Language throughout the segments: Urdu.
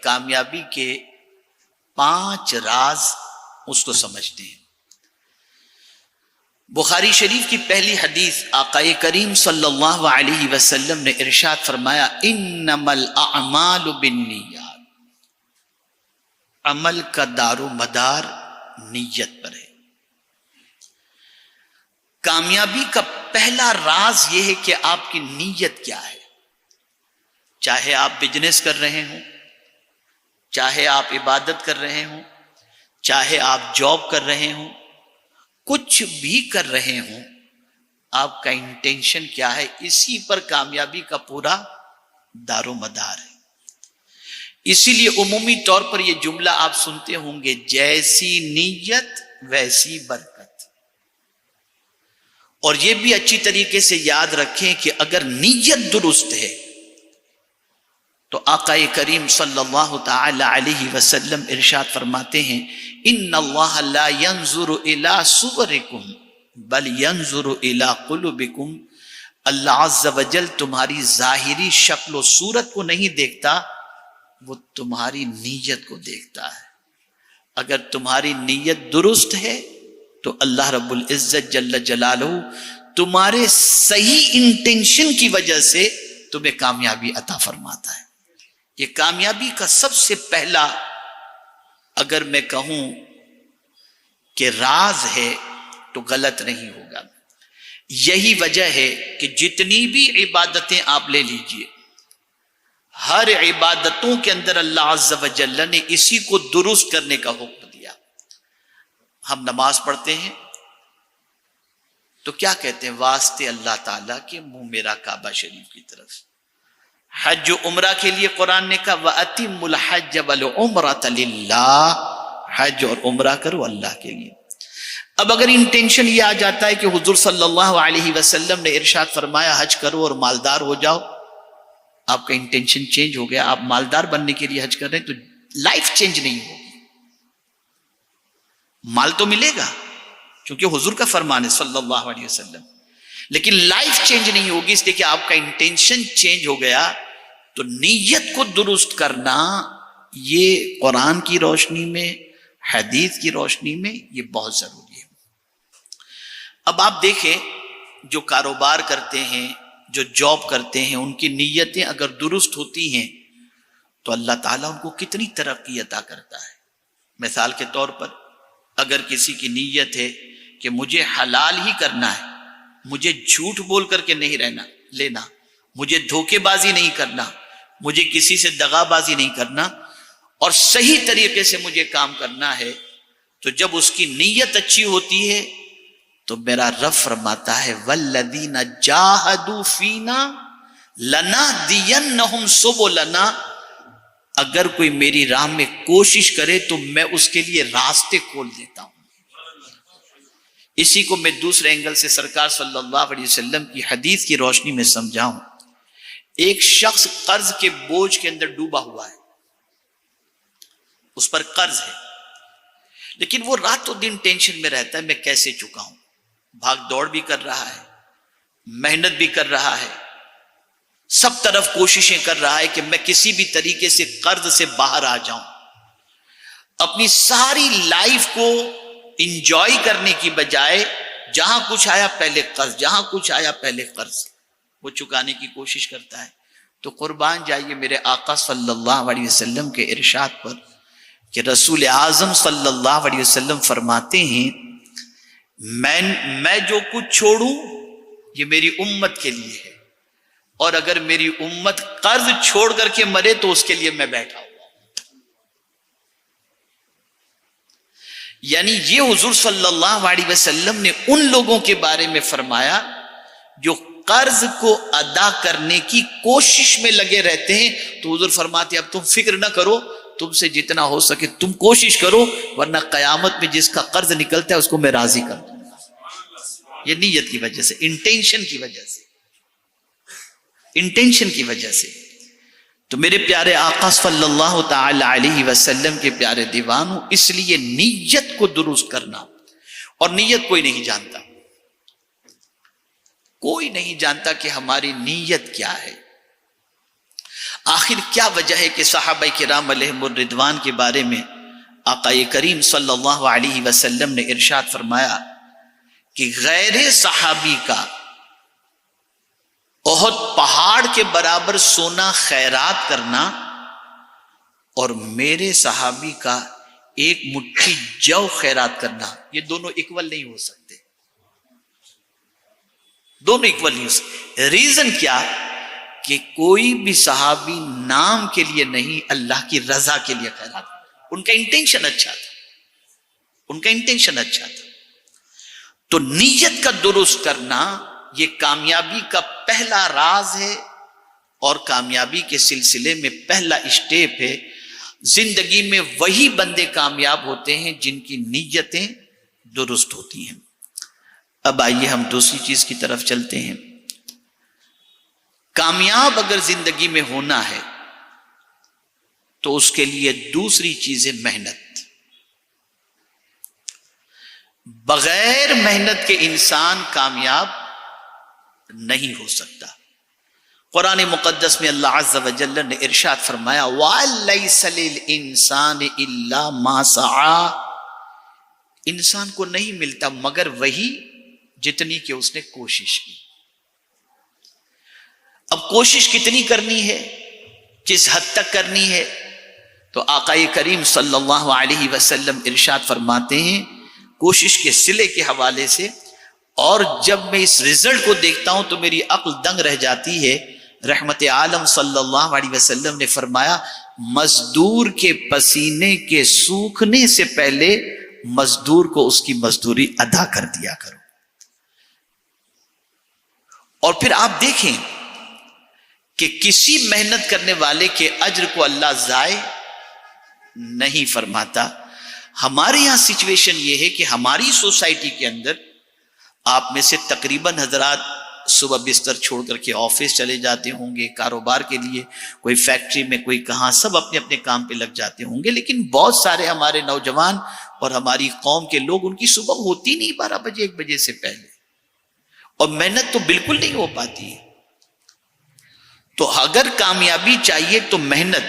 کامیابی کے 5 راز اس کو سمجھتے ہیں۔ بخاری شریف کی پہلی حدیث آقا کریم صلی اللہ علیہ وسلم نے ارشاد فرمایا انما الاعمال بالنیات، عمل کا دار و مدار نیت پر ہے۔ کامیابی کا پہلا راز یہ ہے کہ آپ کی نیت کیا ہے۔ چاہے آپ بزنس کر رہے ہوں، چاہے آپ عبادت کر رہے ہوں، چاہے آپ جاب کر رہے ہوں، کچھ بھی کر رہے ہوں، آپ کا انٹینشن کیا ہے، اسی پر کامیابی کا پورا دار و مدار ہے۔ اسی لیے عمومی طور پر یہ جملہ آپ سنتے ہوں گے، جیسی نیت ویسی برکت۔ اور یہ بھی اچھی طریقے سے یاد رکھیں کہ اگر نیت درست ہے تو آقا کریم صلی اللہ تعالی علیہ وسلم ارشاد فرماتے ہیں ان اللہ لا ينظر الى صورکم بل ينظر الى قلوبکم، اللہ عز وجل تمہاری ظاہری شکل و صورت کو نہیں دیکھتا، وہ تمہاری نیت کو دیکھتا ہے۔ اگر تمہاری نیت درست ہے تو اللہ رب العزت جل جلالہ تمہارے صحیح انٹینشن کی وجہ سے تمہیں کامیابی عطا فرماتا ہے۔ یہ کامیابی کا سب سے پہلا اگر میں کہوں کہ راز ہے تو غلط نہیں ہوگا۔ یہی وجہ ہے کہ جتنی بھی عبادتیں آپ لے لیجئے، ہر عبادتوں کے اندر اللہ عز و جل نے اسی کو درست کرنے کا حکم دیا۔ ہم نماز پڑھتے ہیں تو کیا کہتے ہیں؟ واسطے اللہ تعالیٰ کے منہ میرا کعبہ شریف کی طرف۔ حج و عمرہ کے لیے قرآن نے کہا وَأَتِمُّ الْحَجَّ وَالْعُمْرَةَ لِلَّهِ، حج اور عمرہ کرو اللہ کے لیے۔ اب اگر انٹینشن یہ آ جاتا ہے کہ حضور صلی اللہ علیہ وسلم نے ارشاد فرمایا حج کرو اور مالدار ہو جاؤ، آپ کا انٹینشن چینج ہو گیا، آپ مالدار بننے کے لیے حج کر رہے ہیں، تو لائف چینج نہیں ہوگی۔ مال تو ملے گا کیونکہ حضور کا فرمان ہے صلی اللہ علیہ وسلم، لیکن لائف چینج نہیں ہوگی، اس لیے کہ آپ کا انٹینشن چینج ہو گیا۔ تو نیت کو درست کرنا یہ قرآن کی روشنی میں، حدیث کی روشنی میں یہ بہت ضروری ہے۔ اب آپ دیکھیں جو کاروبار کرتے ہیں، جو جاب کرتے ہیں، ان کی نیتیں اگر درست ہوتی ہیں تو اللہ تعالیٰ ان کو کتنی ترقی عطا کرتا ہے۔ مثال کے طور پر اگر کسی کی نیت ہے کہ مجھے حلال ہی کرنا ہے، مجھے جھوٹ بول کر کے نہیں لینا، مجھے دھوکے بازی نہیں کرنا، مجھے کسی سے دغا بازی نہیں کرنا، اور صحیح طریقے سے مجھے کام کرنا ہے، تو جب اس کی نیت اچھی ہوتی ہے تو میرا رب فرماتا ہے والذین جاہدوا فینا لنہدینہم سبلنا، اگر کوئی میری راہ میں کوشش کرے تو میں اس کے لیے راستے کھول دیتا ہوں۔ اسی کو میں دوسرے اینگل سے سرکار صلی اللہ علیہ وسلم کی حدیث کی روشنی میں سمجھاؤں۔ ایک شخص قرض کے بوجھ کے اندر ڈوبا ہوا ہے، اس پر قرض ہے، لیکن وہ رات و دن ٹینشن میں رہتا ہے میں کیسے چکاؤں، بھاگ دوڑ بھی کر رہا ہے، محنت بھی کر رہا ہے، سب طرف کوششیں کر رہا ہے کہ میں کسی بھی طریقے سے قرض سے باہر آ جاؤں۔ اپنی ساری لائف کو انجوائے کرنے کی بجائے جہاں کچھ آیا پہلے قرض، جہاں کچھ آیا پہلے قرض وہ چکانے کی کوشش کرتا ہے۔ تو قربان جائیے میرے آقا صلی اللہ علیہ وسلم کے ارشاد پر کہ رسول اعظم صلی اللہ علیہ وسلم فرماتے ہیں میں جو کچھ چھوڑوں یہ میری امت کے لیے ہے، اور اگر میری امت قرض چھوڑ کر کے مرے تو اس کے لیے میں بیٹھا ہوں۔ یعنی یہ حضور صلی اللہ علیہ وسلم نے ان لوگوں کے بارے میں فرمایا جو قرض کو ادا کرنے کی کوشش میں لگے رہتے ہیں، تو حضور فرماتے اب تم فکر نہ کرو، تم سے جتنا ہو سکے تم کوشش کرو، ورنہ قیامت میں جس کا قرض نکلتا ہے اس کو میں راضی کر دوں گا۔ یہ نیت کی وجہ سے، انٹینشن کی وجہ سے، انٹینشن کی وجہ سے۔ تو میرے پیارے آقا صلی اللہ تعالی علیہ وسلم کے پیارے دیوانوں، اس لیے نیت کو درست کرنا، اور نیت کوئی نہیں جانتا، کوئی نہیں جانتا کہ ہماری نیت کیا ہے۔ آخر کیا وجہ ہے کہ صحابہ کرام علیہم الرضوان کے بارے میں آقا کریم صلی اللہ علیہ وسلم نے ارشاد فرمایا کہ غیر صحابی کا احد پہاڑ کے برابر سونا خیرات کرنا اور میرے صحابی کا ایک مٹھی جو خیرات کرنا، یہ دونوں اکول نہیں ہو سکتے، دونوں اکول نہیں ہو سکتے۔ ریزن کیا؟ کہ کوئی بھی صحابی نام کے لیے نہیں، اللہ کی رضا کے لیے خیرات، ان کا انٹینشن اچھا تھا، ان کا انٹینشن اچھا تھا۔ تو نیت کا درست کرنا یہ کامیابی کا پہلا راز ہے اور کامیابی کے سلسلے میں پہلا اسٹیپ ہے۔ زندگی میں وہی بندے کامیاب ہوتے ہیں جن کی نیتیں درست ہوتی ہیں۔ اب آئیے ہم دوسری چیز کی طرف چلتے ہیں۔ کامیاب اگر زندگی میں ہونا ہے تو اس کے لیے دوسری چیز ہے محنت۔ بغیر محنت کے انسان کامیاب نہیں ہو سکتا۔ قرآن مقدس میں اللہ عز و جل نے ارشاد فرمایا وَلَيْسَ لِلْإِنسَانِ إِلَّا مَا سَعَى، انسان کو نہیں ملتا مگر وہی جتنی کہ اس نے کوشش کی۔ اب کوشش کتنی کرنی ہے، کس حد تک کرنی ہے؟ تو آقا کریم صلی اللہ علیہ وسلم ارشاد فرماتے ہیں کوشش کے صلے کے حوالے سے، اور جب میں اس رزلٹ کو دیکھتا ہوں تو میری عقل دنگ رہ جاتی ہے۔ رحمت عالم صلی اللہ علیہ وسلم نے فرمایا مزدور کے پسینے کے سوکھنے سے پہلے مزدور کو اس کی مزدوری ادا کر دیا کرو۔ اور پھر آپ دیکھیں کہ کسی محنت کرنے والے کے اجر کو اللہ ضائع نہیں فرماتا۔ ہمارے یہاں سچویشن یہ ہے کہ ہماری سوسائٹی کے اندر آپ میں سے تقریباً حضرات صبح بستر چھوڑ کر کے آفس چلے جاتے ہوں گے، کاروبار کے لیے، کوئی فیکٹری میں، کوئی کہاں، سب اپنے اپنے کام پہ لگ جاتے ہوں گے، لیکن بہت سارے ہمارے نوجوان اور ہماری قوم کے لوگ، ان کی صبح ہوتی نہیں 12 بجے 1 بجے سے پہلے، اور محنت تو بالکل نہیں ہو پاتی ہے۔ تو اگر کامیابی چاہیے تو محنت،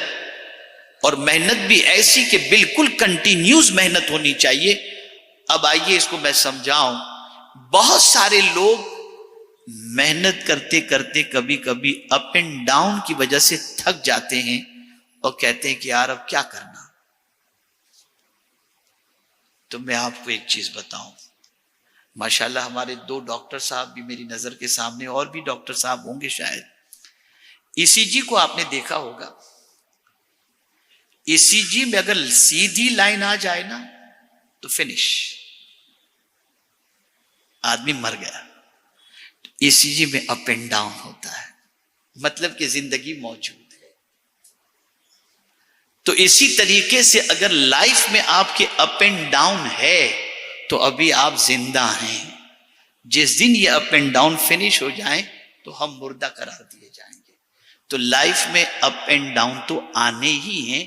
اور محنت بھی ایسی کہ بالکل کنٹینیوس محنت ہونی چاہیے۔ اب آئیے اس کو میں سمجھاؤں۔ بہت سارے لوگ محنت کرتے کرتے کبھی کبھی اپ اینڈ ڈاؤن کی وجہ سے تھک جاتے ہیں اور کہتے ہیں کہ یار اب کیا کرنا۔ تو میں آپ کو ایک چیز بتاؤں، ماشاءاللہ ہمارے 2 ڈاکٹر صاحب بھی میری نظر کے سامنے، اور بھی ڈاکٹر صاحب ہوں گے شاید۔ ECG کو آپ نے دیکھا ہوگا، ECG میں اگر سیدھی لائن آ جائے نا تو فنش، آدمی مر گیا۔ ECG میں اپ اینڈ ڈاؤن ہوتا ہے، مطلب کہ زندگی موجود ہے۔ تو اسی طریقے سے اگر لائف میں آپ کے اپ اینڈ ڈاؤن ہے تو ابھی آپ زندہ ہیں۔ جس دن یہ اپ اینڈ ڈاؤن فنش ہو جائیں تو ہم مردہ قرار دیے جائیں گے۔ تو لائف میں اپ اینڈ ڈاؤن تو آنے ہی ہیں،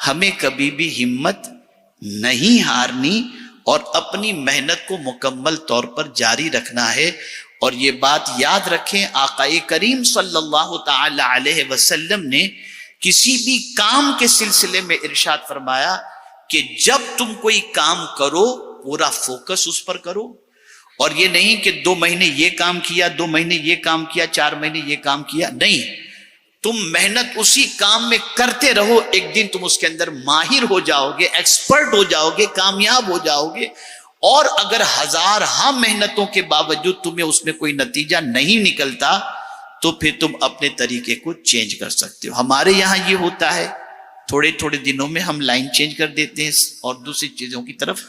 ہمیں کبھی بھی ہمت نہیں ہارنی اور اپنی محنت کو مکمل طور پر جاری رکھنا ہے۔ اور یہ بات یاد رکھیں، آقا کریم صلی اللہ تعالی علیہ وسلم نے کسی بھی کام کے سلسلے میں ارشاد فرمایا کہ جب تم کوئی کام کرو پورا فوکس اس پر کرو، اور یہ نہیں کہ 2 مہینے یہ کام کیا، 2 مہینے یہ کام کیا، 4 مہینے یہ کام کیا، نہیں، تم محنت اسی کام میں کرتے رہو، ایک دن تم اس کے اندر ماہر ہو جاؤ گے، ایکسپرٹ ہو جاؤ گے، کامیاب ہو جاؤ گے۔ اور اگر ہزارہا محنتوں کے باوجود تمہیں اس میں کوئی نتیجہ نہیں نکلتا تو پھر تم اپنے طریقے کو چینج کر سکتے ہو۔ ہمارے یہاں یہ ہوتا ہے، تھوڑے تھوڑے دنوں میں ہم لائن چینج کر دیتے ہیں اور دوسری چیزوں کی طرف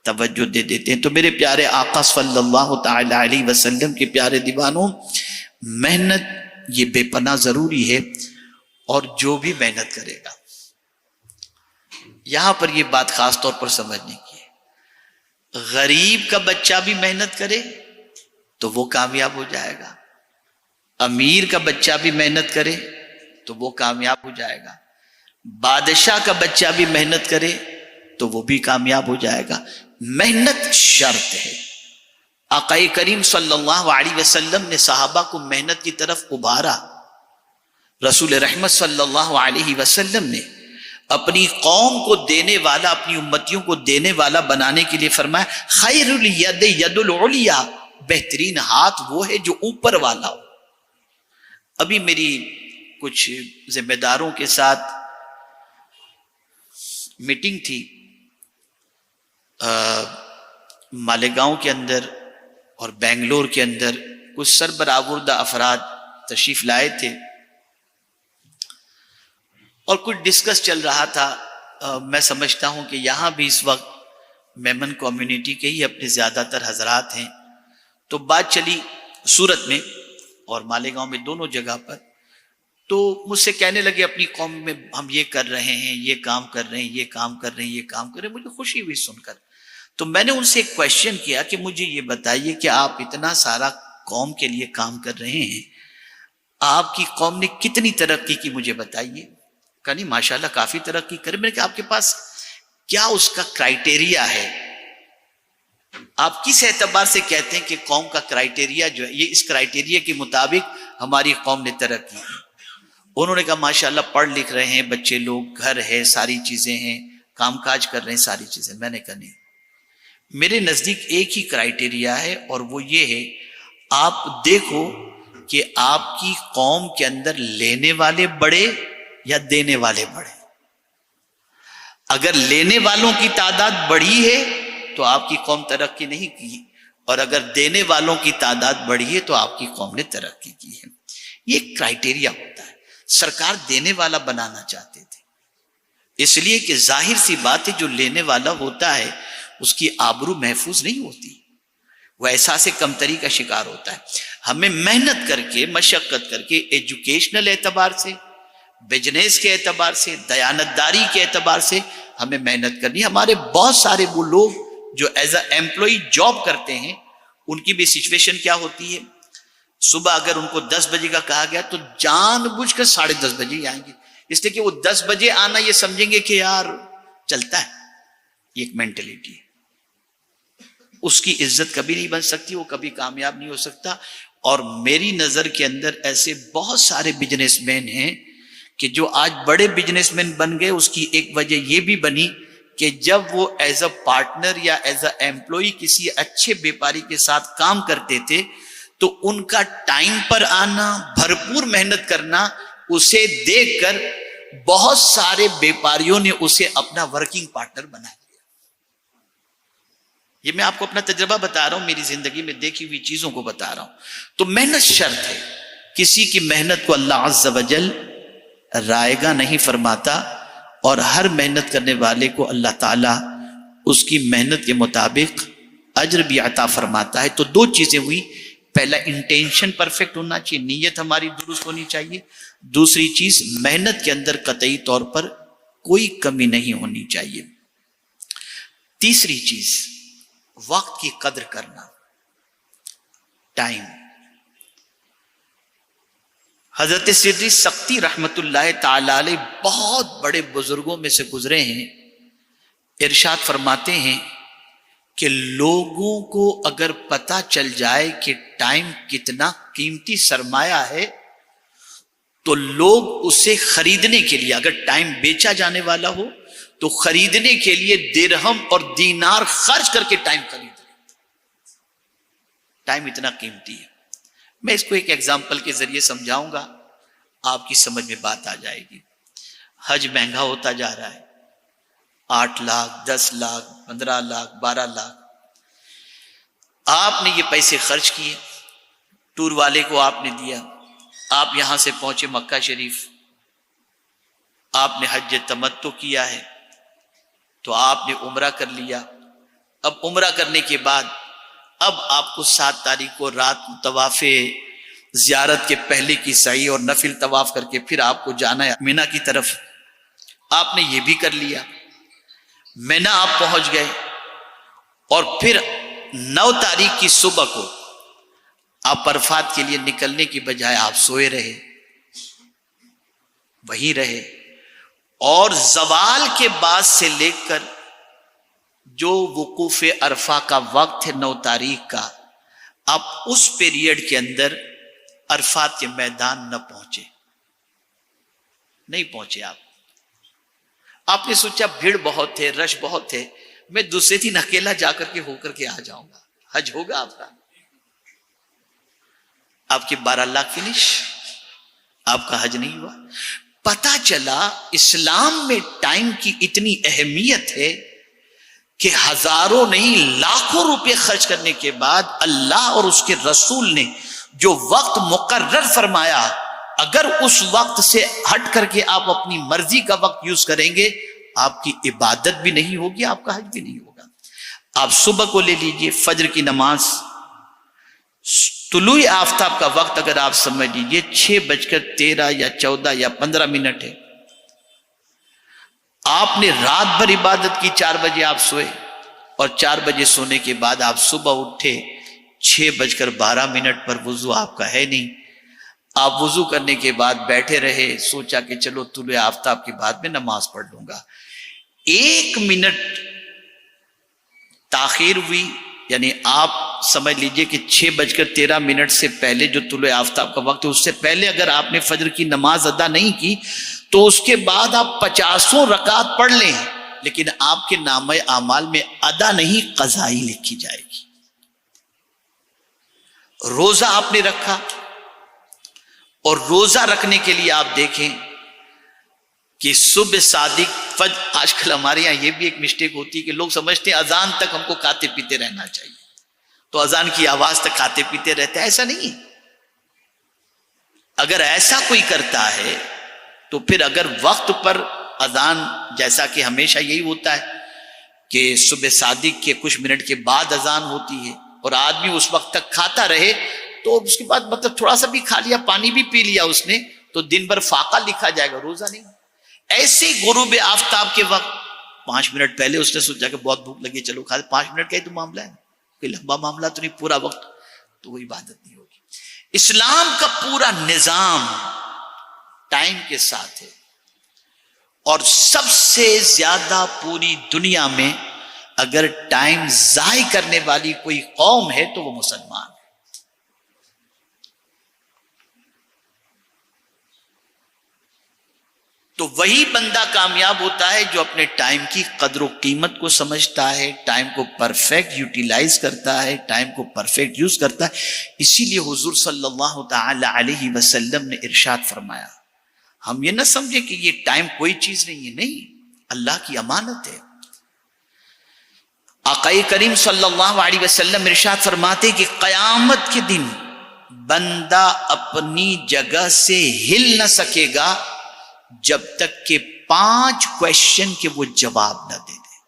توجہ دے دیتے ہیں۔ تو میرے پیارے آقا صلی اللہ تعالی علیہ وسلم کے پیارے دیوانوں، محنت یہ بے پناہ ضروری ہے، اور جو بھی محنت کرے گا، یہاں پر یہ بات خاص طور پر سمجھنے کی ہے، غریب کا بچہ بھی محنت کرے تو وہ کامیاب ہو جائے گا، امیر کا بچہ بھی محنت کرے تو وہ کامیاب ہو جائے گا، بادشاہ کا بچہ بھی محنت کرے تو وہ بھی کامیاب ہو جائے گا۔ محنت شرط ہے۔ آقا کریم صلی اللہ علیہ وسلم نے صحابہ کو محنت کی طرف ابھارا، رسول رحمت صلی اللہ علیہ وسلم نے اپنی قوم کو دینے والا، اپنی امتیوں کو دینے والا بنانے کے لیے فرمایا خیر الید ید العلیا، بہترین ہاتھ وہ ہے جو اوپر والا ہو۔ ابھی میری کچھ ذمہ داروں کے ساتھ میٹنگ تھی مالیگاؤں کے اندر اور بنگلور کے اندر، کچھ سربراہ افراد تشریف لائے تھے اور کچھ ڈسکس چل رہا تھا۔ میں سمجھتا ہوں کہ یہاں بھی اس وقت میمن کمیونٹی کے ہی اپنے زیادہ تر حضرات ہیں، تو بات چلی سورت میں اور مالیگاؤں میں، دونوں جگہ پر۔ تو مجھ سے کہنے لگے اپنی قوم میں ہم یہ کر رہے ہیں، یہ کام کر رہے ہیں، یہ کام کر رہے ہیں، یہ کام کر رہے ہیں۔ مجھے خوشی ہوئی سن کر۔ تو میں نے ان سے ایک کویشچن کیا کہ مجھے یہ بتائیے کہ آپ اتنا سارا قوم کے لیے کام کر رہے ہیں، آپ کی قوم نے کتنی ترقی کی مجھے بتائیے۔ کہ نہیں ماشاءاللہ کافی ترقی کرے۔ میں نے کہا آپ کے پاس کیا اس کا کرائٹیریا ہے؟ آپ کس اعتبار سے کہتے ہیں کہ قوم کا کرائٹیریا جو ہے، یہ اس کرائٹیریا کے مطابق ہماری قوم نے ترقی کی؟ انہوں نے کہا ماشاءاللہ پڑھ لکھ رہے ہیں بچے لوگ، گھر ہے، ساری چیزیں ہیں، کام کاج کر رہے ہیں، ساری چیزیں۔ میں نے کہا نہیں، میرے نزدیک ایک ہی کرائٹیریا ہے اور وہ یہ ہے، آپ دیکھو کہ آپ کی قوم کے اندر لینے والے بڑے یا دینے والے بڑے۔ اگر لینے والوں کی تعداد بڑھی ہے تو آپ کی قوم ترقی نہیں کی، اور اگر دینے والوں کی تعداد بڑھی ہے تو آپ کی قوم نے ترقی کی ہے۔ یہ ایک کرائٹیریا ہوتا ہے۔ سرکار دینے والا بنانا چاہتے تھے، اس لیے کہ ظاہر سی بات ہے جو لینے والا ہوتا ہے اس کی آبرو محفوظ نہیں ہوتی، وہ احساس کمتری کا شکار ہوتا ہے۔ ہمیں محنت کر کے، مشقت کر کے، ایجوکیشنل اعتبار سے، بزنس کے اعتبار سے، دیانتداری کے اعتبار سے ہمیں محنت کرنی ہے۔ ہمارے بہت سارے وہ لوگ جو ایز اے ایمپلائی جاب کرتے ہیں، ان کی بھی سچویشن کیا ہوتی ہے، صبح اگر ان کو 10 بجے کا کہا گیا تو جان بوجھ کر 10:30 بجے ہی آئیں گے، اس لیے کہ وہ 10 بجے آنا یہ سمجھیں گے کہ یار چلتا ہے۔ یہ ایک مینٹلٹی ہے، اس کی عزت کبھی نہیں بن سکتی، وہ کبھی کامیاب نہیں ہو سکتا۔ اور میری نظر کے اندر ایسے بہت سارے بزنس مین ہیں کہ جو آج بڑے بزنس مین بن گئے، اس کی ایک وجہ یہ بھی بنی کہ جب وہ ایز اے پارٹنر یا ایز اے ایمپلائی کسی اچھے بیپاری کے ساتھ کام کرتے تھے تو ان کا ٹائم پر آنا، بھرپور محنت کرنا، اسے دیکھ کر بہت سارے بیپاریوں نے اسے اپنا ورکنگ پارٹنر بنا لیا۔ یہ میں آپ کو اپنا تجربہ بتا رہا ہوں، میری زندگی میں دیکھی ہوئی چیزوں کو بتا رہا ہوں۔ تو محنت شرط ہے، کسی کی محنت کو اللہ عز و جل رائے گا نہیں فرماتا، اور ہر محنت کرنے والے کو اللہ تعالیٰ اس کی محنت کے مطابق اجر بھی عطا فرماتا ہے۔ تو دو چیزیں ہوئی، پہلا انٹینشن پرفیکٹ ہونا چاہیے، نیت ہماری درست ہونی چاہیے، دوسری چیز محنت کے اندر قطعی طور پر کوئی کمی نہیں ہونی چاہیے۔ تیسری چیز وقت کی قدر کرنا، ٹائم۔ حضرت سری سختی رحمت اللہ تعالی علیہ بہت بڑے بزرگوں میں سے گزرے ہیں، ارشاد فرماتے ہیں کہ لوگوں کو اگر پتہ چل جائے کہ ٹائم کتنا قیمتی سرمایہ ہے تو لوگ اسے خریدنے کے لیے، اگر ٹائم بیچا جانے والا ہو تو خریدنے کے لیے درہم اور دینار خرچ کر کے ٹائم خرید لیں۔ ٹائم اتنا قیمتی ہے۔ میں اس کو ایک ایگزامپل کے ذریعے سمجھاؤں گا، آپ کی سمجھ میں بات آ جائے گی۔ حج مہنگا ہوتا جا رہا ہے، 8 لاکھ 10 لاکھ 15 لاکھ 12 لاکھ، آپ نے یہ پیسے خرچ کیے، ٹور والے کو آپ نے دیا، آپ یہاں سے پہنچے مکہ شریف، آپ نے حج تمتع کیا ہے تو آپ نے عمرہ کر لیا۔ اب عمرہ کرنے کے بعد اب آپ کو 7 تاریخ کو رات طواف زیارت کے پہلے کی سعی اور نفل طواف کر کے پھر آپ کو جانا ہے مینا کی طرف، آپ نے یہ بھی کر لیا۔ مینا آپ پہنچ گئے اور پھر 9 تاریخ کی صبح کو آپ عرفات کے لیے نکلنے کی بجائے آپ سوئے رہے، وہیں رہے، اور زوال کے بعد سے لے کر جو وقوف عرفہ کا وقت ہے 9 تاریخ کا، آپ اس پیریڈ کے اندر عرفات کے میدان نہ پہنچے۔ نہیں پہنچے آپ نے سوچا بھیڑ بہت تھے، رش بہت تھے، میں دوسرے دن اکیلا جا کر کے آ جاؤں گا، حج ہوگا آپ کا؟ آپ کے 12 لاکھ فنش، آپ کا حج نہیں ہوا۔ پتا چلا اسلام میں ٹائم کی اتنی اہمیت ہے کہ ہزاروں نہیں لاکھوں روپے خرچ کرنے کے بعد اللہ اور اس کے رسول نے جو وقت مقرر فرمایا، اگر اس وقت سے ہٹ کر کے آپ اپنی مرضی کا وقت یوز کریں گے، آپ کی عبادت بھی نہیں ہوگی، آپ کا حج بھی نہیں ہوگا۔ آپ صبح کو لے لیجئے، فجر کی نماز، طلوع آفتاب کا وقت اگر آپ سمجھ لیجئے 6:13 یا 14 یا 15 منٹ ہے، آپ نے رات بھر عبادت کی، 4 بجے آپ سوئے، اور 4 بجے سونے کے بعد آپ صبح اٹھے 6:12 پر، وضو آپ کا ہے نہیں، آپ وضو کرنے کے بعد بیٹھے رہے، سوچا کہ چلو طلوع آفتاب کے بعد میں نماز پڑھ لوں گا، 1 منٹ تاخیر ہوئی، یعنی آپ سمجھ لیجئے کہ 6:13 سے پہلے جو طلوع آفتاب کا وقت ہے، اس سے پہلے اگر آپ نے فجر کی نماز ادا نہیں کی تو اس کے بعد آپ 50 رکعت پڑھ لیں، لیکن آپ کے نامہ اعمال میں ادا نہیں، قضائی لکھی جائے گی۔ روزہ آپ نے رکھا، اور روزہ رکھنے کے لیے آپ دیکھیں کہ صبح صادق فجر، آج کل ہمارے یہاں یہ بھی ایک مسٹیک ہوتی ہے کہ لوگ سمجھتے ہیں اذان تک ہم کو کھاتے پیتے رہنا چاہیے، تو اذان کی آواز تک کھاتے پیتے رہتے ہیں، ایسا نہیں۔ اگر ایسا کوئی کرتا ہے تو پھر اگر وقت پر اذان، جیسا کہ ہمیشہ یہی ہوتا ہے کہ صبح صادق کے کچھ منٹ کے بعد اذان ہوتی ہے اور آدمی اس وقت تک کھاتا رہے، تو اس کے بعد مطلب تھوڑا سا بھی کھا لیا، پانی بھی پی لیا اس نے، تو دن بھر فاقہ لکھا جائے گا، روزہ نہیں۔ ایسے غروب آفتاب کے وقت 5 منٹ پہلے اس نے سوچا کہ بہت بھوک لگی، چلو کھا، 5 منٹ کا ہی تو معاملہ ہے، کوئی لمبا معاملہ تو نہیں، پورا وقت، تو وہ عبادت نہیں ہوگی۔ اسلام کا پورا نظام ٹائم کے ساتھ ہے، اور سب سے زیادہ پوری دنیا میں اگر ٹائم ضائع کرنے والی کوئی قوم ہے تو وہ مسلمان ہے۔ تو وہی بندہ کامیاب ہوتا ہے جو اپنے ٹائم کی قدر و قیمت کو سمجھتا ہے، ٹائم کو پرفیکٹ یوٹیلائز کرتا ہے، ٹائم کو پرفیکٹ یوز کرتا ہے۔ اسی لیے حضور صلی اللہ تعالی علیہ وسلم نے ارشاد فرمایا، ہم یہ نہ سمجھے کہ یہ ٹائم کوئی چیز نہیں ہے، نہیں، اللہ کی امانت ہے۔ آقا کریم صلی اللہ علیہ وسلم ارشاد فرماتے کہ قیامت کے دن بندہ اپنی جگہ سے ہل نہ سکے گا جب تک کہ 5 کویشچن کے وہ جواب نہ دے دے۔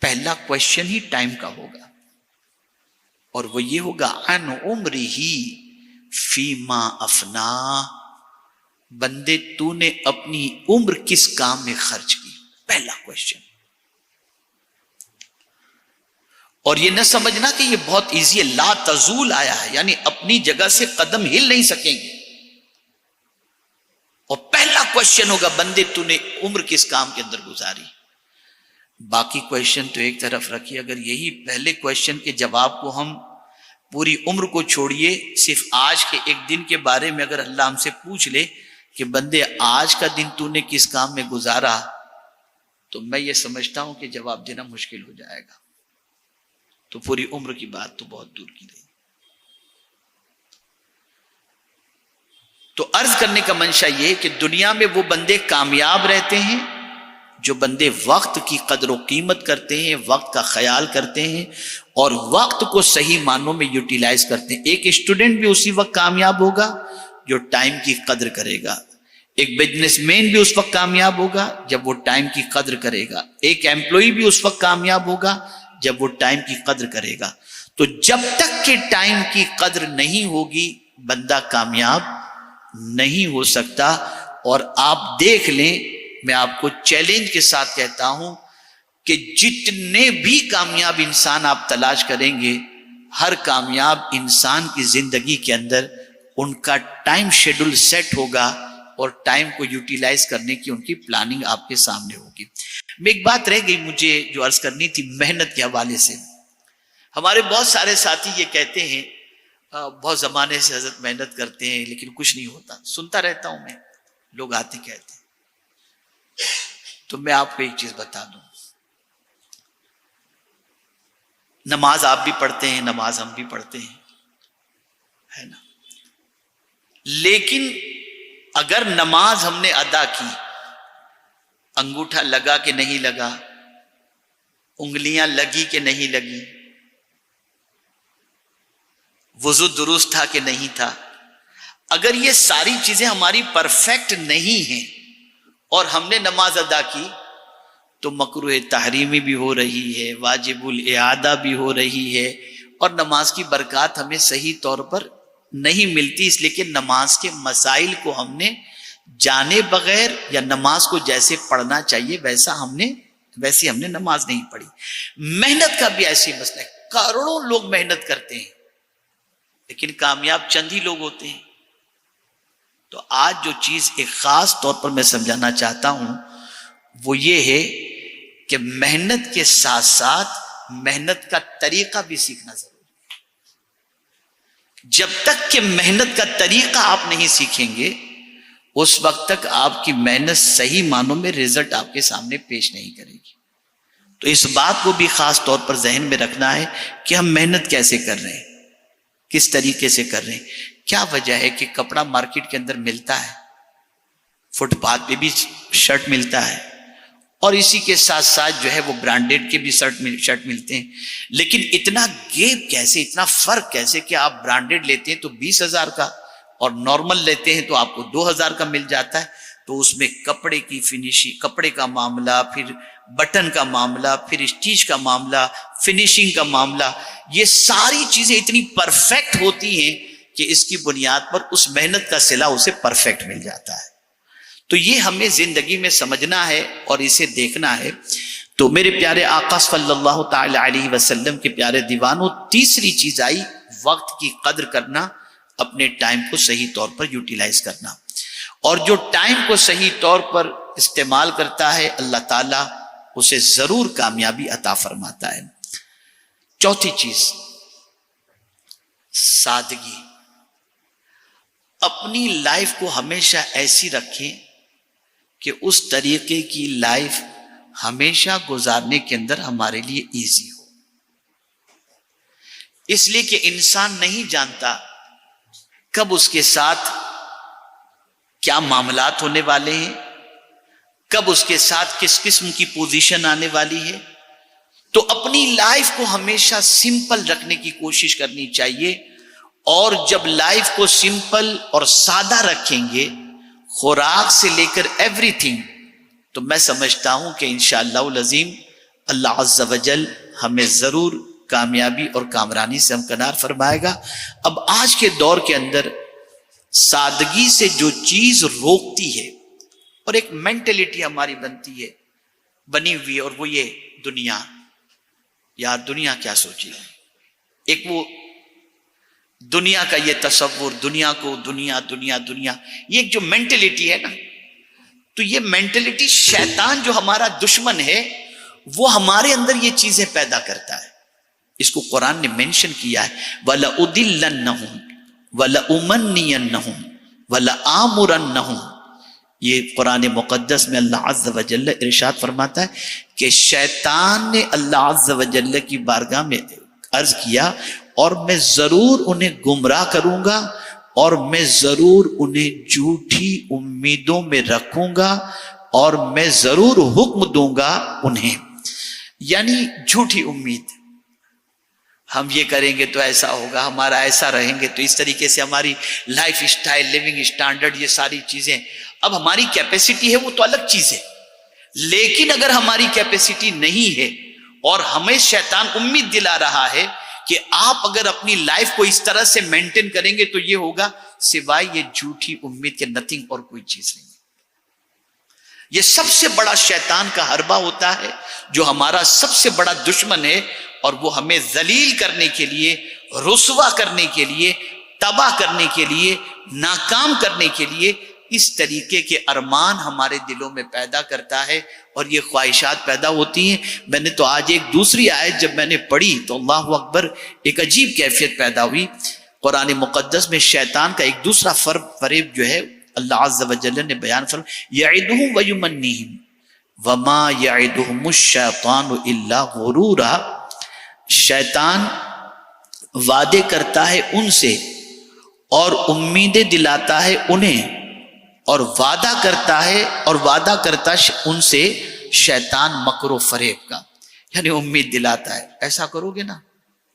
پہلا کویشچن ہی ٹائم کا ہوگا، اور وہ یہ ہوگا عن عمرہ فیما افنا، بندے تو نے اپنی عمر کس کام میں خرچ کی، پہلا کویشچن۔ اور یہ نہ سمجھنا کہ یہ بہت ایزی ہے، لا تزول آیا ہے، یعنی اپنی جگہ سے قدم ہل نہیں سکیں گے، اور پہلا کویشچن ہوگا بندے تو نے عمر کس کام کے اندر گزاری۔ باقی کویشچن تو ایک طرف رکھیے، اگر یہی پہلے کویشچن کے جواب کو ہم پوری عمر کو چھوڑیے، صرف آج کے ایک دن کے بارے میں اگر اللہ ہم سے پوچھ لے کہ بندے آج کا دن تو نے کس کام میں گزارا، تو میں یہ سمجھتا ہوں کہ جواب دینا مشکل ہو جائے گا، تو پوری عمر کی بات تو بہت دور کی رہی۔ تو عرض کرنے کا منشا یہ کہ دنیا میں وہ بندے کامیاب رہتے ہیں جو بندے وقت کی قدر و قیمت کرتے ہیں، وقت کا خیال کرتے ہیں، اور وقت کو صحیح معنوں میں یوٹیلائز کرتے ہیں۔ ایک اسٹوڈنٹ بھی اسی وقت کامیاب ہوگا جو ٹائم کی قدر کرے گا، ایک بزنس مین بھی اس وقت کامیاب ہوگا جب وہ ٹائم کی قدر کرے گا، ایک ایمپلائی بھی اس وقت کامیاب ہوگا جب وہ ٹائم کی قدر کرے گا۔ تو جب تک کہ ٹائم کی قدر نہیں ہوگی بندہ کامیاب نہیں ہو سکتا۔ اور آپ دیکھ لیں، میں آپ کو چیلنج کے ساتھ کہتا ہوں کہ جتنے بھی کامیاب انسان آپ تلاش کریں گے، ہر کامیاب انسان کی زندگی کے اندر ان کا ٹائم شیڈول سیٹ ہوگا، اور ٹائم کو یوٹیلائز کرنے کی ان کی پلاننگ آپ کے سامنے ہوگی۔ میں ایک بات رہ گئی مجھے جو عرض کرنی تھی محنت کے حوالے سے۔ ہمارے بہت سارے ساتھی یہ کہتے ہیں بہت زمانے سے حضرت محنت کرتے ہیں لیکن کچھ نہیں ہوتا، سنتا رہتا ہوں میں، لوگ آتے کہتے ہیں. تو میں آپ کو ایک چیز بتا دوں، نماز آپ بھی پڑھتے ہیں، نماز ہم بھی پڑھتے ہیں، ہے نا، لیکن اگر نماز ہم نے ادا کی، انگوٹھا لگا کہ نہیں لگا، انگلیاں لگی کہ نہیں لگی، وضو درست تھا کہ نہیں تھا، اگر یہ ساری چیزیں ہماری پرفیکٹ نہیں ہیں اور ہم نے نماز ادا کی تو مکروہ تحریمی بھی ہو رہی ہے، واجب الاعادہ بھی ہو رہی ہے، اور نماز کی برکات ہمیں صحیح طور پر نہیں ملتی، اس لیے کہ نماز کے مسائل کو ہم نے جانے بغیر یا نماز کو جیسے پڑھنا چاہیے ویسی ہم نے نماز نہیں پڑھی. محنت کا بھی ایسی مسئلہ ہے، کروڑوں لوگ محنت کرتے ہیں لیکن کامیاب چند ہی لوگ ہوتے ہیں. تو آج جو چیز ایک خاص طور پر میں سمجھانا چاہتا ہوں وہ یہ ہے کہ محنت کے ساتھ ساتھ محنت کا طریقہ بھی سیکھنا ضروری ہے. جب تک کہ محنت کا طریقہ آپ نہیں سیکھیں گے اس وقت تک آپ کی محنت صحیح معنوں میں رزلٹ آپ کے سامنے پیش نہیں کرے گی. تو اس بات کو بھی خاص طور پر ذہن میں رکھنا ہے کہ ہم محنت کیسے کر رہے ہیں، کس طریقے سے کر رہے ہیں. کیا وجہ ہے کہ کپڑا مارکیٹ کے اندر ملتا ہے، فٹ پاتھ پہ بھی شرٹ ملتا ہے، اور اسی کے ساتھ ساتھ جو ہے وہ برانڈیڈ کے بھی شرٹ ملتے ہیں، لیکن اتنا گیپ کیسے، اتنا فرق کیسے کہ آپ برانڈیڈ لیتے ہیں تو 20,000 کا اور نارمل لیتے ہیں تو آپ کو 2,000 کا مل جاتا ہے. تو اس میں کپڑے کی فنیشنگ، کپڑے کا معاملہ، پھر بٹن کا معاملہ، پھر اسٹیچ کا معاملہ، فنیشنگ کا معاملہ، یہ ساری چیزیں اتنی پرفیکٹ ہوتی ہیں کہ اس کی بنیاد پر اس محنت کا صلہ اسے پرفیکٹ مل جاتا ہے. تو یہ ہمیں زندگی میں سمجھنا ہے اور اسے دیکھنا ہے. تو میرے پیارے آقا صلی اللہ تعالی علیہ وسلم کے پیارے دیوانوں، تیسری چیز آئی وقت کی قدر کرنا، اپنے ٹائم کو صحیح طور پر یوٹیلائز کرنا. اور جو ٹائم کو صحیح طور پر استعمال کرتا ہے اللہ تعالیٰ اسے ضرور کامیابی عطا فرماتا ہے. چوتھی چیز، سادگی. اپنی لائف کو ہمیشہ ایسی رکھیں کہ اس طریقے کی لائف ہمیشہ گزارنے کے اندر ہمارے لیے ایزی ہو. اس لیے کہ انسان نہیں جانتا کب اس کے ساتھ کیا معاملات ہونے والے ہیں، کب اس کے ساتھ کس قسم کی پوزیشن آنے والی ہے. تو اپنی لائف کو ہمیشہ سمپل رکھنے کی کوشش کرنی چاہیے، اور جب لائف کو سمپل اور سادہ رکھیں گے، خوراک سے لے کر ایوری تھنگ، تو میں سمجھتا ہوں کہ انشاءاللہ العظیم اللہ عز و جل ہمیں ضرور کامیابی اور کامرانی سے ہمکنار فرمائے گا. اب آج کے دور کے اندر سادگی سے جو چیز روکتی ہے اور ایک مینٹلٹی ہماری بنی ہوئی ہے، اور وہ یہ دنیا، یار دنیا کیا سوچے گی، ایک وہ دنیا کا یہ تصور، دنیا کو دنیا دنیا دنیا، یہ ایک جو مینٹلٹی ہے نا، تو یہ مینٹلٹی شیطان جو ہمارا دشمن ہے وہ ہمارے اندر یہ چیزیں پیدا کرتا ہے. اس کو قرآن نے مینشن کیا ہے، وَلَأُضِلَّنَّهُمْ وَلَأُمَنِّيَنَّهُمْ وَلَآمُرَنَّهُمْ. یہ قرآن مقدس میں اللہ عز و جل ارشاد فرماتا ہے کہ شیطان نے اللہ عز و جل کی بارگاہ میں عرض کیا، اور میں ضرور انہیں گمراہ کروں گا، اور میں ضرور انہیں جھوٹی امیدوں میں رکھوں گا، اور میں ضرور حکم دوں گا انہیں. یعنی جھوٹی امید، ہم یہ کریں گے تو ایسا ہوگا، ہمارا ایسا رہیں گے تو اس طریقے سے ہماری لائف اسٹائل، لیونگ اسٹینڈرڈ، یہ ساری چیزیں. اب ہماری کیپیسٹی ہے وہ تو الگ چیز ہے، لیکن اگر ہماری کیپیسٹی نہیں ہے اور ہمیں شیطان امید دلا رہا ہے کہ آپ اگر اپنی لائف کو اس طرح سے مینٹین کریں گے تو یہ ہوگا، سوائے یہ جھوٹی امید کے نتھنگ اور کوئی چیز نہیں. یہ سب سے بڑا شیطان کا حربہ ہوتا ہے جو ہمارا سب سے بڑا دشمن ہے، اور وہ ہمیں ذلیل کرنے کے لیے، رسوا کرنے کے لیے، تباہ کرنے کے لیے، ناکام کرنے کے لیے اس طریقے کے ارمان ہمارے دلوں میں پیدا کرتا ہے، اور یہ خواہشات پیدا ہوتی ہیں. میں نے تو آج ایک دوسری آیت جب میں نے پڑھی تو اللہ اکبر، ایک عجیب کیفیت پیدا ہوئی. قرآن مقدس میں شیطان کا ایک دوسرا فریب جو ہے اللہ عز و جل نے بیان فرمایا یعدہم ویمنیہم وما یعدہم الشیطان الا غرورا، شیطان وعدے کرتا ہے ان سے اور امیدیں دلاتا ہے انہیں، اور وعدہ کرتا ان سے شیطان مکر و فریب کا، یعنی امید دلاتا ہے ایسا کرو گے نا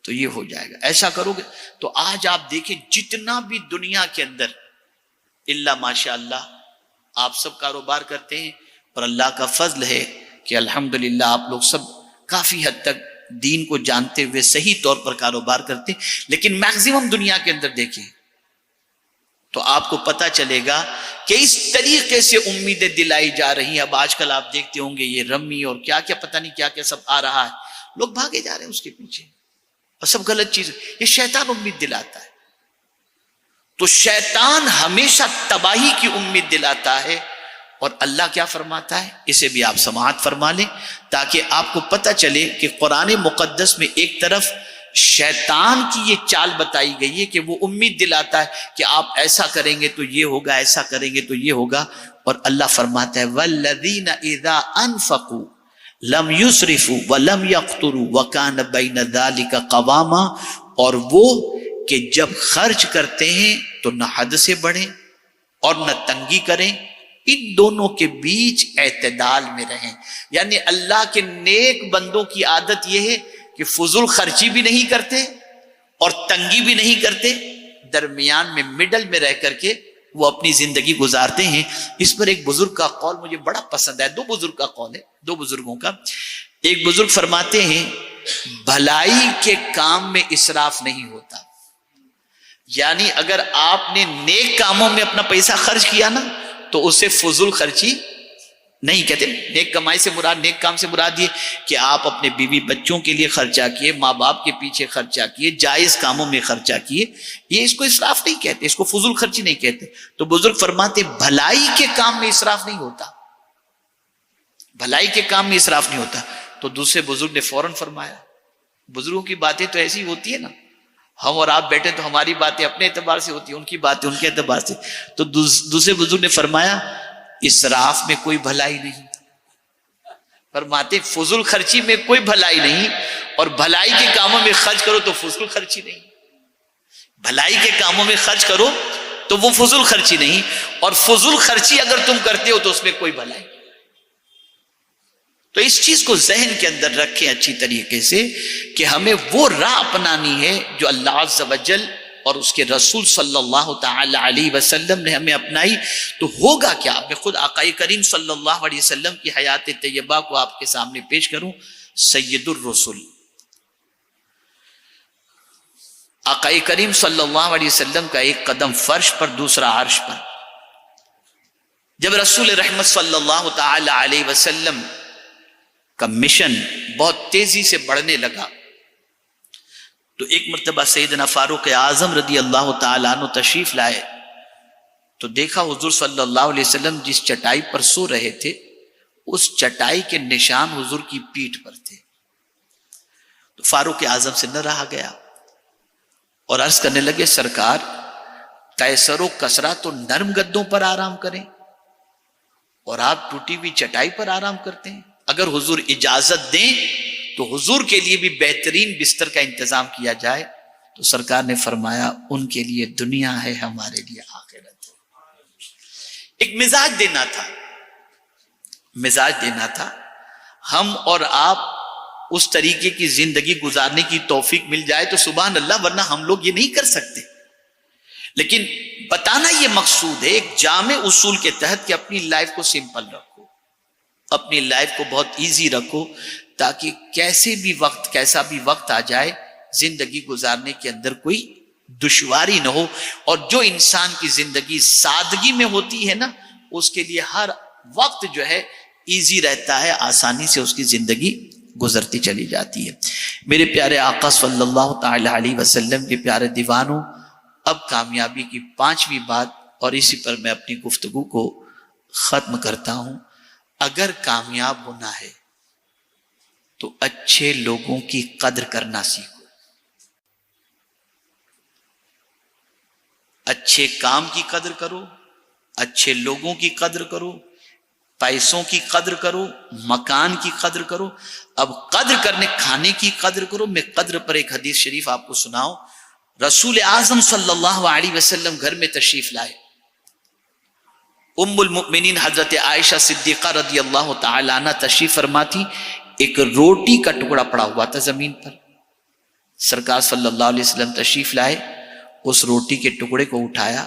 تو یہ ہو جائے گا، ایسا کرو گے۔ تو آج آپ دیکھیں جتنا بھی دنیا کے اندر اللہ ماشاء اللہ آپ سب کاروبار کرتے ہیں، اور اللہ کا فضل ہے کہ الحمدللہ آپ لوگ سب کافی حد تک دین کو جانتے ہوئے صحیح طور پر کاروبار کرتے ہیں، لیکن میکسیمم دنیا کے اندر دیکھیں تو آپ کو پتا چلے گا کہ اس طریقے سے امیدیں دلائی جا رہی ہیں۔ اب آج کل آپ دیکھتے ہوں گے یہ رمی اور کیا کیا پتہ نہیں کیا کیا سب آ رہا ہے، لوگ بھاگے جا رہے ہیں اس کے پیچھے، اور سب غلط چیز، یہ شیطان امید دلاتا ہے۔ تو شیطان ہمیشہ تباہی کی امید دلاتا ہے، اور اللہ کیا فرماتا ہے، اسے بھی آپ سماعت فرما لیں تاکہ آپ کو پتہ چلے کہ قرآن مقدس میں ایک طرف شیطان کی یہ چال بتائی گئی ہے کہ وہ امید دلاتا ہے کہ آپ ایسا کریں گے تو یہ ہوگا، ایسا کریں گے تو یہ ہوگا، اور اللہ فرماتا ہے والذین اذا انفقوا لم یسرفوا ولم یقتروا وکان بین ذلک قواما، اور وہ کہ جب خرچ کرتے ہیں تو نہ حد سے بڑھیں اور نہ تنگی کریں، ان دونوں کے بیچ اعتدال میں رہیں۔ یعنی اللہ کے نیک بندوں کی عادت یہ ہے کہ فضول خرچی بھی نہیں کرتے اور تنگی بھی نہیں کرتے، درمیان میں مڈل میں رہ کر کے وہ اپنی زندگی گزارتے ہیں۔ اس پر ایک بزرگ کا قول مجھے بڑا پسند ہے، دو بزرگ کا قول ہے، دو بزرگوں کا۔ ایک بزرگ فرماتے ہیں بھلائی کے کام میں اسراف نہیں ہوتا، یعنی اگر آپ نے نیک کاموں میں اپنا پیسہ خرچ کیا نا تو اسے فضول خرچی نہیں کہتے۔ نیک کمائی سے مراد، نیک کام سے مراد یہ کہ آپ اپنے بیوی بچوں کے لیے خرچہ کیے، ماں باپ کے پیچھے خرچہ کیے، جائز کاموں میں خرچہ کیے، یہ اس کو اسراف نہیں کہتے، اس کو فضول خرچی نہیں کہتے۔ تو بزرگ فرماتے بھلائی کے کام میں اسراف نہیں ہوتا، بھلائی کے کام میں اسراف نہیں ہوتا۔ تو دوسرے بزرگ نے فوراً فرمایا، بزرگوں کی باتیں تو ایسی ہوتی ہے نا، ہم اور آپ بیٹھے تو ہماری باتیں اپنے اعتبار سے ہوتی ہیں، ان کی باتیں ان کے اعتبار سے۔ تو دوسرے بزرگ نے فرمایا اسراف میں کوئی بھلائی نہیں، فرماتے فضول خرچی میں کوئی بھلائی نہیں، اور بھلائی کے کاموں میں خرچ کرو تو فضول خرچی نہیں، بھلائی کے کاموں میں خرچ کرو تو وہ فضول خرچی نہیں، اور فضول خرچی اگر تم کرتے ہو تو اس میں کوئی بھلائی نہیں۔ تو اس چیز کو ذہن کے اندر رکھیں اچھی طریقے سے کہ ہمیں وہ راہ اپنانی ہے جو اللہ عز و جل اور اس کے رسول صلی اللہ تعالی علیہ وسلم نے ہمیں اپنائی۔ تو ہوگا کیا، میں خود آقا کریم صلی اللہ علیہ وسلم کی حیات طیبہ کو آپ کے سامنے پیش کروں۔ سید الرسل آقا کریم صلی اللہ علیہ وسلم کا ایک قدم فرش پر، دوسرا عرش پر۔ جب رسول رحمت صلی اللہ تعالی علیہ وسلم کا مشن بہت تیزی سے بڑھنے لگا تو ایک مرتبہ سیدنا فاروق اعظم رضی اللہ تعالیٰ عنہ تشریف لائے تو دیکھا حضور صلی اللہ علیہ وسلم جس چٹائی پر سو رہے تھے اس چٹائی کے نشان حضور کی پیٹھ پر تھے۔ تو فاروق اعظم سے نہ رہا گیا اور عرض کرنے لگے سرکار قیصر و کسریٰ تو نرم گدوں پر آرام کریں اور آپ ٹوٹی ہوئی چٹائی پر آرام کرتے ہیں، اگر حضور اجازت دیں تو حضور کے لیے بھی بہترین بستر کا انتظام کیا جائے۔ تو سرکار نے فرمایا ان کے لیے دنیا ہے، ہمارے لیے آخرت ہے۔ ایک مزاج دینا تھا، ہم اور آپ اس طریقے کی زندگی گزارنے کی توفیق مل جائے تو سبحان اللہ، ورنہ ہم لوگ یہ نہیں کر سکتے۔ لیکن بتانا یہ مقصود ہے ایک جامع اصول کے تحت کہ اپنی لائف کو سمپل رکھو، اپنی لائف کو بہت ایزی رکھو، تاکہ کیسا بھی وقت آ جائے زندگی گزارنے کے اندر کوئی دشواری نہ ہو۔ اور جو انسان کی زندگی سادگی میں ہوتی ہے نا اس کے لیے ہر وقت جو ہے ایزی رہتا ہے، آسانی سے اس کی زندگی گزرتی چلی جاتی ہے۔ میرے پیارے آقا صلی اللہ تعالی علیہ وسلم کے پیارے دیوانوں، اب کامیابی کی 5ویں بات، اور اسی پر میں اپنی گفتگو کو ختم کرتا ہوں۔ اگر کامیاب ہونا ہے تو اچھے لوگوں کی قدر کرنا سیکھو، اچھے کام کی قدر کرو، اچھے لوگوں کی قدر کرو، پیسوں کی قدر کرو، مکان کی قدر کرو. اب قدر کرنے، کھانے کی قدر کرو. میں قدر پر ایک حدیث شریف آپ کو سناؤں. رسول اعظم صلی اللہ علیہ وسلم گھر میں تشریف لائے. ام المؤمنین حضرت عائشہ صدیقہ رضی اللہ تعالی عنہ تشریف فرما تھی. ایک روٹی کا ٹکڑا پڑا ہوا تھا زمین پر. سرکار صلی اللہ علیہ وسلم تشریف لائے، اس روٹی کے ٹکڑے کو اٹھایا،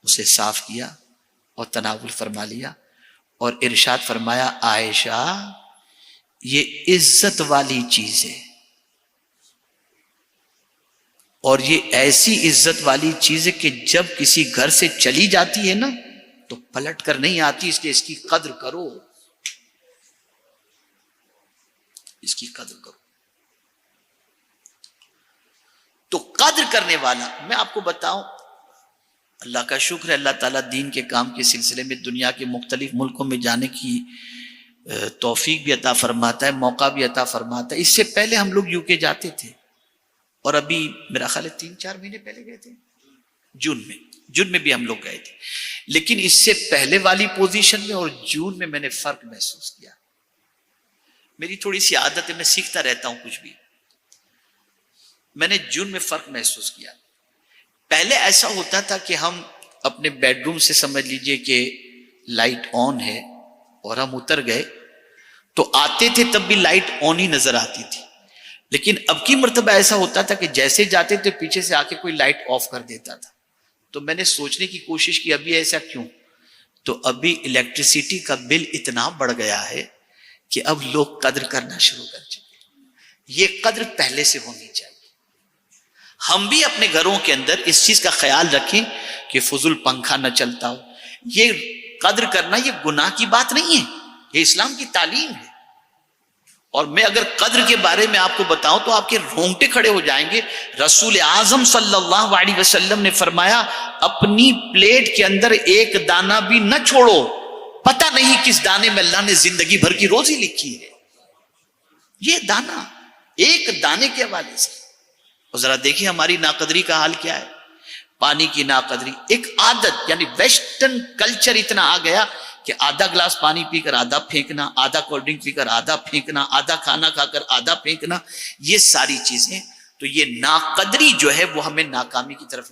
اسے صاف کیا اور تناول فرما لیا اور ارشاد فرمایا عائشہ یہ عزت والی چیز ہے، اور یہ ایسی عزت والی چیز ہے کہ جب کسی گھر سے چلی جاتی ہے نا تو پلٹ کر نہیں آتی، اس لیے اس کی قدر کرو، اس کی قدر کرو. تو قدر کرنے والا، میں آپ کو بتاؤں، اللہ کا شکر ہے اللہ تعالیٰ دین کے کام کے سلسلے میں دنیا کے مختلف ملکوں میں جانے کی توفیق بھی عطا فرماتا ہے، موقع بھی عطا فرماتا ہے. اس سے پہلے ہم لوگ یو کے جاتے تھے، اور ابھی میرا خیال ہے 3-4 مہینے پہلے گئے تھے، جون میں بھی ہم لوگ گئے تھے. لیکن اس سے پہلے والی پوزیشن میں اور جون میں نے فرق محسوس کیا. میری تھوڑی سی عادت ہے، میں سیکھتا رہتا ہوں کچھ بھی. میں نے جون میں فرق محسوس کیا. پہلے ایسا ہوتا تھا کہ ہم اپنے بیڈ روم سے سمجھ لیجئے کہ لائٹ آن ہے اور ہم اتر گئے تو آتے تھے تب بھی لائٹ آن ہی نظر آتی تھی. لیکن اب کی مرتبہ ایسا ہوتا تھا کہ جیسے جاتے تھے پیچھے سے آ کے کوئی لائٹ آف کر دیتا تھا. تو میں نے سوچنے کی کوشش کی ابھی ایسا کیوں؟ تو ابھی الیکٹریسٹی کا بل اتنا بڑھ گیا ہے کہ اب لوگ قدر کرنا شروع کر چکے. یہ قدر پہلے سے ہونی چاہیے. ہم بھی اپنے گھروں کے اندر اس چیز کا خیال رکھیں کہ فضول پنکھا نہ چلتا ہو. یہ قدر کرنا یہ گناہ کی بات نہیں ہے، یہ اسلام کی تعلیم ہے. اور میں اگر قدر کے بارے میں آپ کو بتاؤں تو آپ کے رونگٹے کھڑے ہو جائیں گے. رسول اعظم صلی اللہ علیہ وسلم نے فرمایا اپنی پلیٹ کے اندر ایک دانہ بھی نہ چھوڑو، پتہ نہیں کس دانے میں اللہ نے زندگی بھر کی روزی لکھی ہے. یہ دانہ ایک دانے کے حوالے سے. اور ذرا دیکھیں ہماری ناقدری کا حال کیا ہے. پانی کی ناقدری ایک عادت، یعنی ویسٹرن کلچر اتنا آ گیا کہ آدھا گلاس پانی پی کر آدھا پھینکنا، آدھا کولڈ ڈرنک پی کر آدھا پھینکنا، آدھا کھانا کھا کر آدھا پھینکنا. یہ ساری چیزیں، تو یہ ناقدری جو ہے وہ ہمیں ناکامی کی طرف